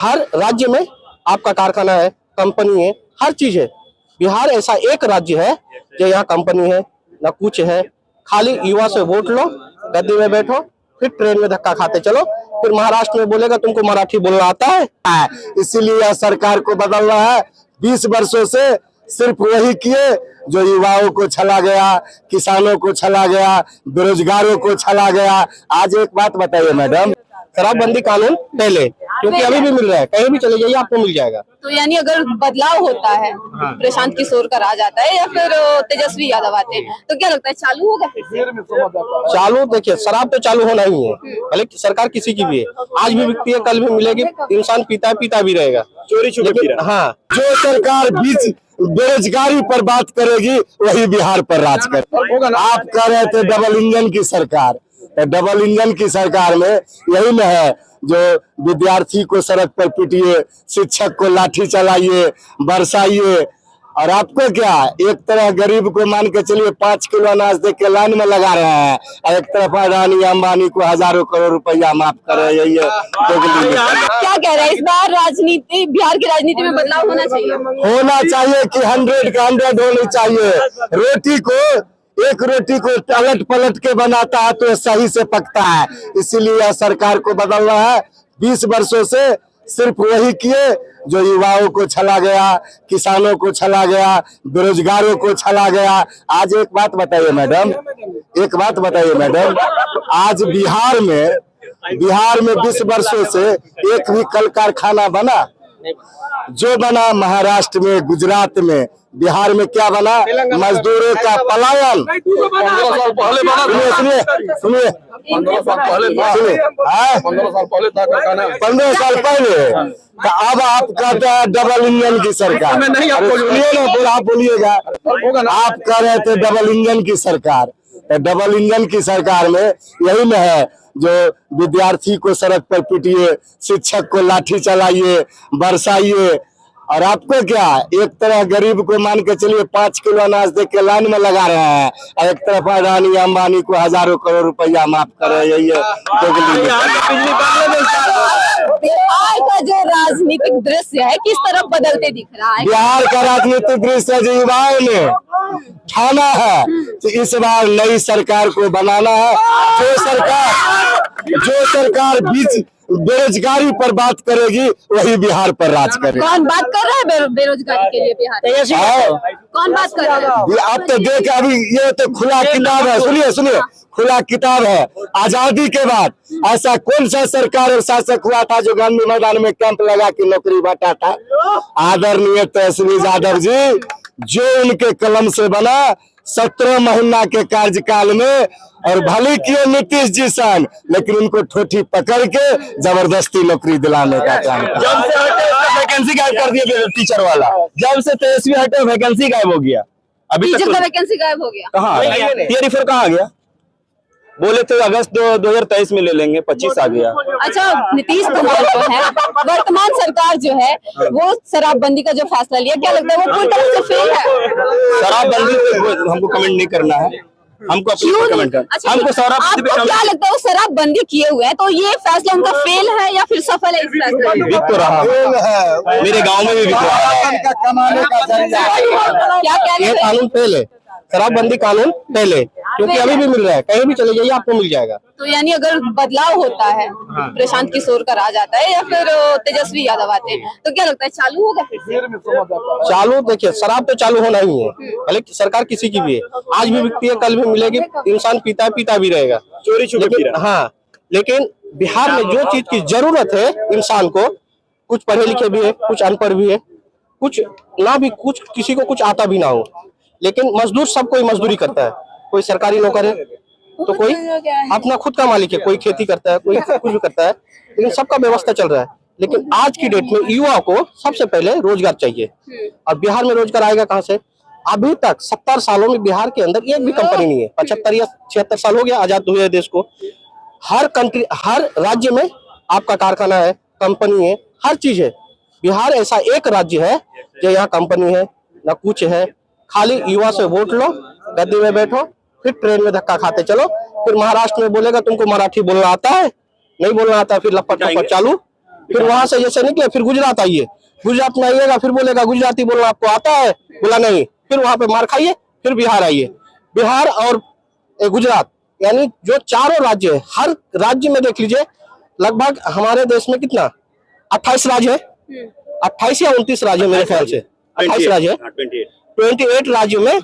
हर राज्य में आपका कारखाना है, कंपनी है, हर चीज है। बिहार ऐसा एक राज्य है जो यहाँ कंपनी है ना कुछ है। खाली युवा से वोट लो, गद्दी में बैठो, फिर ट्रेन में धक्का खाते चलो, फिर महाराष्ट्र में बोलेगा तुमको मराठी बोलना आता है। इसीलिए सरकार को बदलना है। 20 वर्षों से सिर्फ वही किए जो युवाओं को छला गया, किसानों को छला गया, बेरोजगारों को छला गया। आज एक बात बताइए मैडम, शराबबंदी कानून पहले, क्योंकि अभी भी मिल रहा है, कहीं भी चले जाइए आपको मिल जाएगा। तो यानी अगर बदलाव होता है, प्रशांत किशोर का राज आता है या फिर तेजस्वी यादव आते हैं, तो क्या लगता है चालू होगा फिर से? चालू देखिए, शराब तो चालू होना ही है, भले सरकार किसी की भी है। आज भी बिकती है, कल भी मिलेगी, इंसान पीता भी रहेगा, चोरी छुपे। हाँ, जो सरकार बीच बेरोजगारी पर बात करेगी वही बिहार पर राज करेगी। आप कह रहे थे डबल इंजन की सरकार, डबल इंजन की सरकार में यही न है जो विद्यार्थी को सड़क पर पीटिए, शिक्षक को लाठी चलाइए, बरसाइए, और आपको क्या एक तरह गरीब को मान के चलिए 5 किलो अनाज दे के लाइन में लगा रहे हैं, और एक तरफ अडानी अंबानी को हजारों करोड़ रुपया माफ कर रहे हैं। क्या कह रहे हैं इस बार राजनीति, बिहार की राजनीति में बदलाव होना चाहिए कि 100 का 100 होनी चाहिए। एक रोटी को पलट पलट के बनाता है तो सही से पकता है। इसीलिए सरकार को बदलना है। 20 वर्षों से सिर्फ वही किए जो युवाओं को छला गया, किसानों को छला गया, बेरोजगारों को छला गया। आज एक बात बताइए मैडम, आज बिहार में 20 वर्षों से एक भी कल कारखाना बना? जो बना महाराष्ट्र में, गुजरात में, बिहार में क्या बना? मजदूरों का पलायन। 15 साल पहले बना। सुनिए 15 साल पहले था कारखाना। 15 साल पहले। तो अब आप कहते हैं डबल इंजन की सरकार। नहीं, आप सुनिए ना, आप बोलिएगा। आप कह रहे थे डबल इंजन की सरकार, तो डबल इंजन की सरकार में यही न है जो विद्यार्थी को सड़क पर पीटिए, शिक्षक को लाठी चलाइए, बरसाइए, और आपको क्या एक तरह गरीब को मान के चलिए 5 किलो अनाज दे के लाइन में लगा रहे हैं, और एक तरफ अडानी अंबानी को हजारों करोड़ रुपया माफ कर रहे हैं। बिहार का जो राजनीतिक दृश्य है किस तरफ बदलते दिख रहा है? बिहार का राजनीतिक दृश्य जो युवाओं ने ठाना है तो इस बार नई सरकार को बनाना है। जो सरकार बीच बेरोजगारी पर बात करेगी वही बिहार पर राज करेगी। कौन बात कर रहा है बेरोजगारी के लिए बिहार? कौन बात कर रहा है? अब तो देख, अभी ये तो खुला किताब है। सुनिए, खुला किताब है। आजादी के बाद ऐसा कौन सा सरकार और शासक हुआ था जो गांधी मैदान में कैंप लगा के नौकरी बांटा था? आदरणीय तेजस्वी यादव जी, जो उनके कलम से बना 17 महीना के कार्यकाल में, और भले किए नीतीश जी सन, लेकिन उनको ठोठी पकड़ के जबरदस्ती नौकरी दिलाने का काम किया। जब से हटे वैकेंसी गायब कर दिया टीचर वाला, जब से तेजस्वी हटे वैकेंसी गायब हो गया। अभी टीचर का वैकेंसी गायब हो गया। कहाँ टीआर रिफर कहाँ गया? बोले थे अगस्त 2023 में ले लेंगे, 25 आ गया। अच्छा, नीतीश कुमार जो है, वर्तमान सरकार जो है, वो शराबबंदी का जो फैसला लिया, क्या लगता है वो पूरी तरह से फेल है? शराबबंदी पे हमको कमेंट नहीं करना है, हमको कमेंट करना। अच्छा, हमको शराबबंदी पे क्या लगता है वो शराबबंदी किए हुए हैं, तो ये फैसला उनका फेल है या फिर सफल है? इस फैसले में बिक तो रहा, मेरे गाँव में भी बिक रहा है। क्या कह रहे ये हैं? कानून पहले, शराबबंदी कानून पहले, क्योंकि अभी भी मिल रहा है, कहीं भी चले जाइए आपको मिल जाएगा। तो यानी अगर बदलाव होता है, प्रशांत किशोर का राज आता है या फिर तेजस्वी यादव आते हैं, तो क्या लगता है चालू होगा फिर से? चालू देखिए, शराब तो चालू होना ही है, भले सरकार किसी की भी है। आज भी बिकती है, कल भी मिलेगी, इंसान पीता भी रहेगा, चोरी छुपे। हाँ, लेकिन बिहार में जो चीज की जरूरत है इंसान को, कुछ पढ़े लिखे भी है, कुछ अनपढ़ भी है, कुछ ना भी, कुछ किसी को कुछ आता भी ना हो, लेकिन मजदूर सब कोई मजदूरी करता है। कोई सरकारी नौकर है तो कोई अपना खुद का मालिक है, कोई खेती करता है, कोई कुछ भी करता है, लेकिन सबका व्यवस्था चल रहा है। लेकिन आज की डेट में युवा को सबसे पहले रोजगार चाहिए, और बिहार में रोजगार आएगा कहाँ से? अभी तक 70 सालों में बिहार के अंदर एक भी कंपनी नहीं है। 75 या 76 साल हो गया आजाद हुए देश को। हर राज्य में आपका कारखाना है, कंपनी है, हर चीज है। बिहार ऐसा एक राज्य है जो यहाँ कंपनी है ना कुछ है। खाली युवा से वोट लो, गद्दी में बैठो, फिर ट्रेन में धक्का खाते चलो, फिर महाराष्ट्र में बोलेगा तुमको मराठी बोलना आता है, नहीं बोलना आता, फिर लपट चालू, फिर वहां से जैसे निकले फिर गुजरात आइए, गुजरात में आइएगा फिर बोलेगा गुजराती बोलना आपको आता है, बोला नहीं, फिर वहां पे मार खाइए, फिर बिहार आइए। बिहार और गुजरात यानी जो चारों राज्य है, हर राज्य में देख लीजिए लगभग हमारे देश में कितना 28 राज्य है, 28 या 29 राज्य मेरे ख्याल से 28 राज्य है, 28 राज्यों में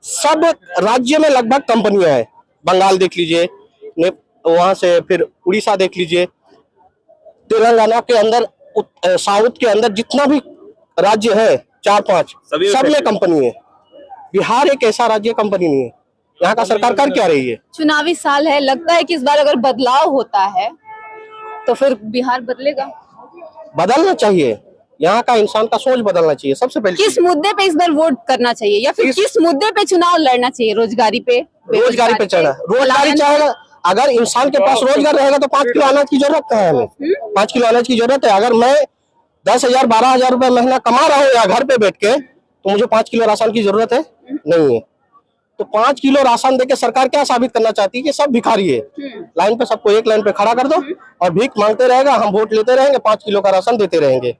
सब राज्य में लगभग कंपनियां हैं। बंगाल देख लीजिए, वहां से फिर उड़ीसा देख लीजिए, तेलंगाना के अंदर, साउथ के अंदर जितना भी राज्य है 4-5 सब में कंपनी है। बिहार एक ऐसा राज्य कंपनी नहीं है। यहाँ का सरकार कर क्या रही है? चुनावी साल है, लगता है कि इस बार अगर बदलाव होता है तो फिर बिहार बदलेगा। बदलना चाहिए, यहाँ का इंसान का सोच बदलना चाहिए सबसे पहले। किस मुद्दे पे इस बार वोट करना चाहिए या फिर किस मुद्दे पे चुनाव लड़ना चाहिए? रोजगारी पे, रोजगारी पे चढ़ना, रोजगारी चाहेगा। अगर इंसान के पास रोजगार रहेगा तो 5 किलो अनाज की जरूरत है हमें, 5 किलो अनाज की जरूरत है। अगर मैं 10,000 12,000 रुपए महीना कमा रहा हूँ या घर पे बैठ के, तो मुझे 5 किलो राशन की जरूरत है नहीं है। तो 5 किलो राशन देके सरकार क्या साबित करना चाहती है कि सब भिखारी है। लाइन पे सबको एक लाइन पे खड़ा कर दो और भीख मांगते रहेगा, हम वोट लेते रहेंगे, 5 किलो का राशन देते रहेंगे।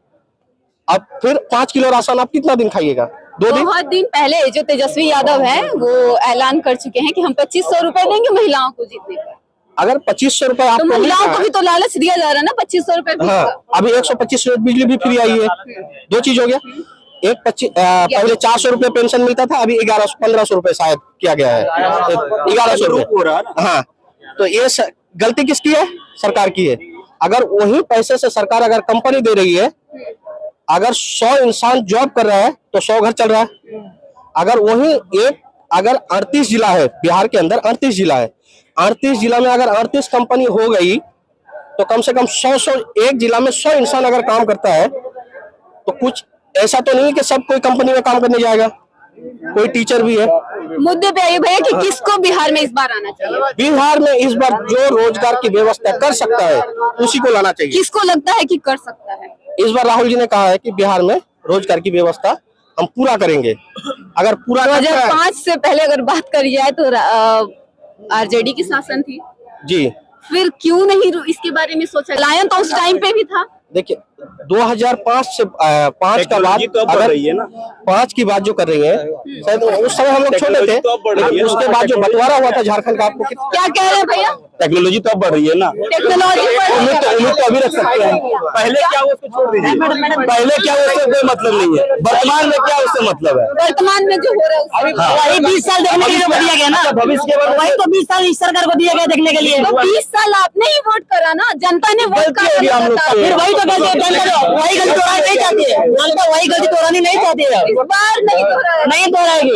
अब फिर 5 किलो राशन आप कितना दिन खाइएगा? 2 दिन। बहुत दिन पहले जो तेजस्वी यादव है वो ऐलान कर चुके हैं कि हम 2500 रुपए देंगे महिलाओं को जीतने पर। अगर 2500 रुपए तो आपको महिलाओं को भी तो लालच दिया जा रहा है ना 2500 रुपए। हाँ, अभी 125 रुपए बिजली भी फ्री आई है। 2 चीज हो गया, पहले 400 रुपए पेंशन मिलता था, अभी 1500 रुपए शायद किया गया है, 1100 रुपए। हाँ, तो ये गलती किसकी है? सरकार की है। अगर वही पैसे से सरकार अगर कंपनी दे रही है, अगर 100 इंसान जॉब कर रहा है तो 100 घर चल रहा है। अगर वही अगर 38 जिला है बिहार के अंदर, 38 जिला है, 38 जिला में अगर 38 कंपनी हो गई तो कम से कम 100 एक जिला में 100 इंसान अगर काम करता है तो कुछ ऐसा तो नहीं कि सब कोई कंपनी में काम करने जाएगा, कोई टीचर भी है। मुद्दे पे आइए भैया कि किसको बिहार में इस बार आना चाहिए? बिहार में इस बार जो रोजगार की व्यवस्था कर सकता है उसी को लाना चाहिए। किसको लगता है कि कर सकता है? इस बार राहुल जी ने कहा है कि बिहार में रोजगार की व्यवस्था हम पूरा करेंगे। अगर पूरा 2005 से पहले अगर बात करी जाए तो आरजेडी की शासन थी जी, फिर क्यों नहीं इसके बारे में सोचा? लायन तो उस टाइम पे भी था। देखिए 2005 से 5 का बात, अगर 5 की बात जो कर रही है, शायद उस समय हम लोग छोटे थे, लेकिन उसके बाद जो बंटवारा हुआ था झारखंड का, आपको क्या कह रहे हैं भैया? टेक्नोलॉजी तो अब बढ़ रही है ना, टेक्नोलॉजी उम्मीद तो अभी रख सकते हैं। पहले क्या वो उसको छोड़ दीजिए, पहले क्या उससे कोई मतलब नहीं है, वर्तमान में क्या उससे मतलब है? वर्तमान में जो हो रहा है वही 20 साल देखने के लिए दिया गया ना, भविष्य के बाद वही तो 20 साल इस सरकार को दिया गया देखने के लिए। तो 20 साल आपने ही वोट करा ना, जनता ने वोट करा। फिर वही तो गलती जनता वही गलती दोहरानी नहीं चाहती है, जनता वही गलती दोहरानी नहीं चाहती है। इस बार नहीं दोहराएगी।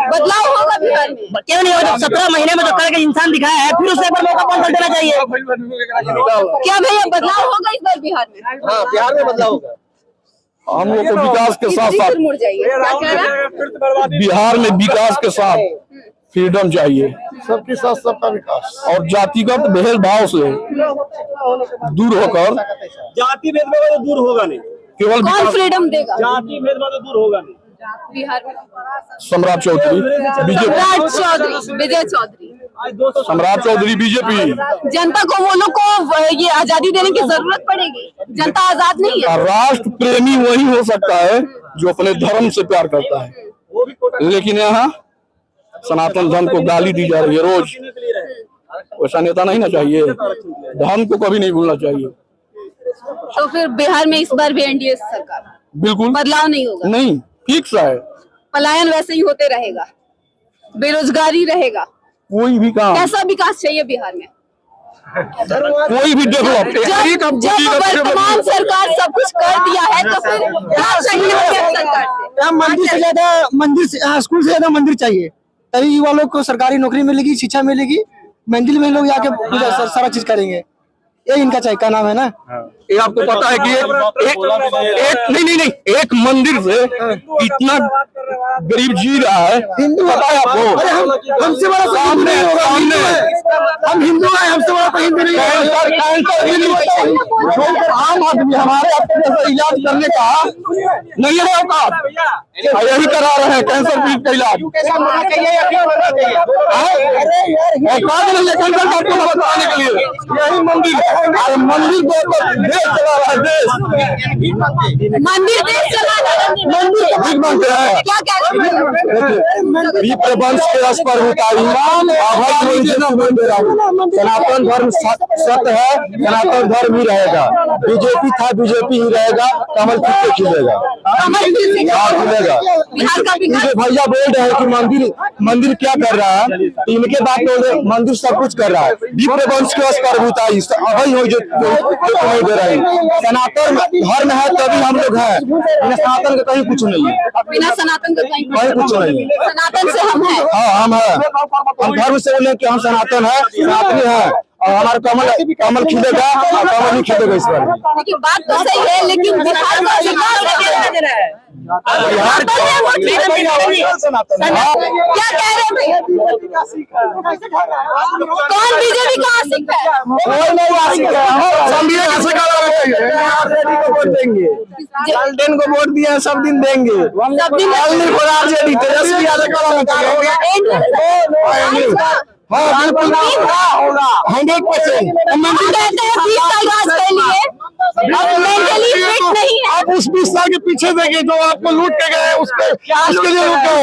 बदलाव होगा बिहार में। क्यों नहीं होगा? 17 महीने में जो करके इंसान दिखाया है, फिर उसे एक बार मौका कौन सा देना चाहिए? क्या भैया बदलाव होगा इस बार बिहार में? हाँ, बिहार में बदलाव होगा। हम लोग को विकास के साथ साथ, मुड़ जाइए, क्या कह रहा है? बिहार में विकास के साथ फ्रीडम चाहिए, सबके साथ सबका विकास, और जातिगत भेदभाव से दूर होकर, जाति भेदभाव तो दूर होगा नहीं, केवल कौन फ्रीडम देगा जाति भेदभाव तो दूर होगा नहीं। बिहार में? सम्राट चौधरी बीजेपी, विजय चौधरी, सम्राट चौधरी बीजेपी। जनता को वो लोग को ये आजादी देने की जरूरत पड़ेगी, जनता आजाद नहीं है। राष्ट्र प्रेमी वही हो सकता है जो अपने धर्म से प्यार करता है, लेकिन यहाँ सनातन धर्म को गाली दी जा रही है रोज। वैसा नेता नहीं ना चाहिए, धर्म को कभी नहीं भूलना चाहिए। तो फिर बिहार में इस बार भी एनडीए सरकार, बिल्कुल बदलाव नहीं होगा? नहीं, फिक्स है। पलायन वैसे ही होते रहेगा, बेरोजगारी रहेगा। कोई भी काम, कैसा विकास चाहिए बिहार में? कोई भी डेवलप, जब वर्तमान सरकार सब कुछ कर दिया है तो फिर क्या चाहिए सरकार से? मंदिर से ज्यादा स्कूल से ज्यादा मंदिर चाहिए, तभी युवा लोग को सरकारी नौकरी मिलेगी, शिक्षा मिलेगी। मंदिर में लोग जाके पूजा सारा चीज करेंगे, ये इनका चाहिए। क्या नाम है ना, ये आपको पता है कि एक मंदिर से इतना गरीब जी रहा है, हिंदू पता है आपको? हमसे बड़ा सामने हम हिंदू हैं, हमसे बड़ा कोई हिंदू नहीं है। आम आदमी हमारे आपके जैसा इलाज करने का नहीं है औकात। यही करा रहे हैं कैंसर पीड़ित का इलाज। कैंसर डॉक्टर को बताने के लिए यही मंदिर, अरे मंदिर देश चला रहा है, देश मंदिर देश चला रहा है, मंदिर का भीख मांगते हैं। क्या कह रहे हैं? विप्रवंश के रस पर उतारी सनातन धर्म सत्य है, सनातन धर्म ही रहेगा। बीजेपी था, बीजेपी ही रहेगा, कमल फिर से खिलेगा, खिलेगा। बिहार का विकास भैया बोल रहे हैं कि मंदिर क्या कर रहा है, इनके बात बोल रहे मंदिर सब कुछ कर रहा है। विप्रवंश के रस पर उतारी अभय हो जो नहीं दे रही। सनातन धर्म है तभी हम लोग हैं, सनातन का कहीं कुछ नहीं है, बिना सनातन का कहीं कुछ नहीं है। सनातन से हम हैं। हाँ हम हैं, हम धर्म से बोले कि हम सनातन है, सनातनी है, और हमारा कमल खिलेगा और कमल ही खिलेगा इस बार। देखिए बात तो सही है, लेकिन बिहार का विकास क्या कह रहे हैं भैया? कौन बीजेपी का आशिक है? लालटेन को वोट दिया सब दिन देंगे, सब दिन तेजस्वी यादव को 100%। कहते हैं 20 साल राज कर लिए, अब मेंटली फिट नहीं है। आप उस 20 साल के पीछे देखिए जो आपको लूट के गए, उसके लिए लूटे।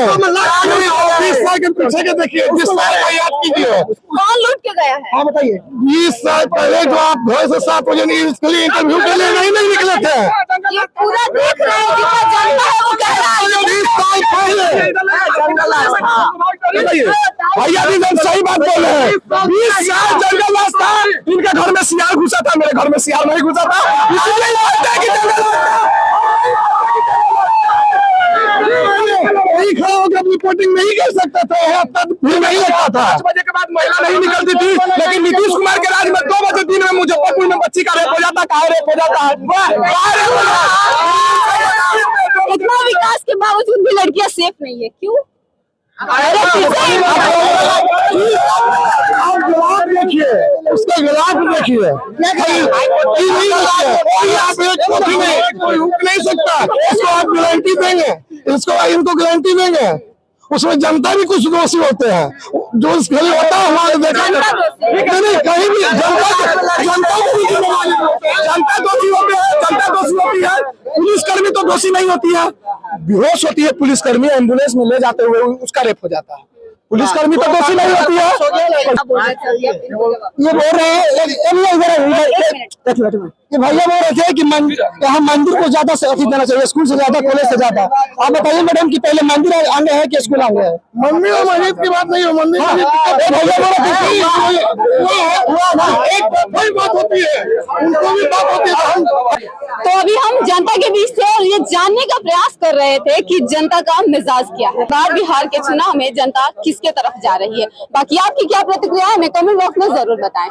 20 साल के पीछे के देखिए, 20 साल का याद कीजिए। कौन लूट के गया है? हाँ बताइए। 20 साल पहले जो आप घर से 7 बजे इसके लिए इंटरव्यू के लिए नहीं निकले थे। ये पूरा देख रहे हैं, जितना जनता है वो कह रहा है 20 साल पहले भैया भी सही बात बोल रहे हैं। 20 साल जंगल रास्ता, इनके घर में सियार घुसा था, मेरे घर में सियार नहीं घुसा था, इसलिए लगता है कि नहीं खड़ा होकर रिपोर्टिंग नहीं कर सकता था, तब भी नहीं लगता था। 5 बजे के बाद महिला नहीं निकलती थी, लेकिन नीतीश कुमार के राज में 2 बजे दिन में मुजफ्फरपुर में बच्ची का रेप हो जाता, कहाँ रेप हो जाता है। इतना विकास के बावजूद भी लड़कियां सेफ नहीं है, क्यों? आप ग्राफ देखिए, उसका ग्राफ देखिए, आप एक कॉफी में कोई रुक नहीं सकता, इसको आप गारंटी देंगे, इनको गारंटी देंगे। उसमें जनता भी कुछ दोषी होते हैं, जो इस खेल होता है हमारे देखा नहीं, कहीं भी जनता दोषी होते हैं, जनता दोषी होती है। पुलिसकर्मी तो दोषी नहीं होती है, बेहोश होती है पुलिसकर्मी, एम्बुलेंस में ले जाते हुए उसका रेप हो जाता है। पुलिसकर्मी तो दोषी नहीं होती है। ये बोल रहे हैं ये भैया बोल रहे थे कि यहाँ मंदिर को ज्यादा से अधिक देना चाहिए, स्कूल से ज्यादा, कॉलेज से ज्यादा। आप बताइए मैडम कि पहले मंदिर आगे है कि स्कूल आगे है? मंदिर और मस्जिद की बात नहीं हो, मंदिर भैया बोल बात होती है, उनको भी बात होती है। तो अभी हम जनता के बीच से ये जानने का प्रयास कर रहे थे कि जनता का मिजाज क्या है, बिहार के चुनाव में जनता किसके तरफ जा रही है। बाकी आपकी क्या प्रतिक्रिया है, हमें कमेंट बॉक्स में जरूर बताएं।